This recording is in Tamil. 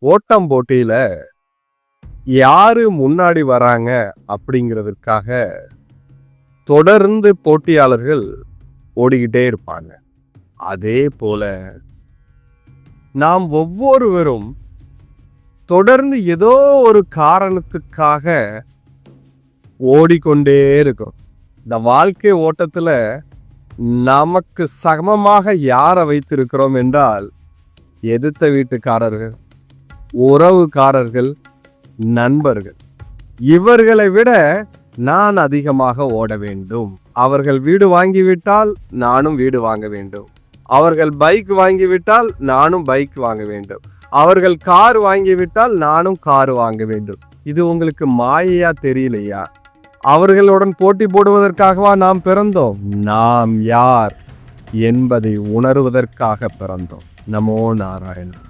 ஓட்டம் போட்டியில யாரு முன்னாடி வராங்க அப்படிங்கிறதுக்காக தொடர்ந்து போட்டியாளர்கள் ஓடிக்கிட்டே இருப்பாங்க. அதே போல நாம் ஒவ்வொருவரும் தொடர்ந்து ஏதோ ஒரு காரணத்துக்காக ஓடிக்கொண்டே இருக்கோம். இந்த வாழ்க்கை ஓட்டத்துல நமக்கு சமமாக யாரை வைத்திருக்கிறோம் என்றால், எதிர்த்த வீட்டுக்காரர்கள், உறவுக்காரர்கள், நண்பர்கள். இவர்களை விட நான் அதிகமாக ஓட வேண்டும். அவர்கள் வீடு வாங்கிவிட்டால் நானும் வீடு வாங்க வேண்டும். அவர்கள் பைக் வாங்கிவிட்டால் நானும் பைக் வாங்க வேண்டும். அவர்கள் கார் வாங்கிவிட்டால் நானும் கார் வாங்க வேண்டும். இது உங்களுக்கு மாயையா தெரியலையா? அவர்களுடன் போட்டி போடுவதற்காகவா நாம் பிறந்தோம்? நாம் யார் என்பதை உணர்வதற்காக பிறந்தோம். நமோ நாராயணா.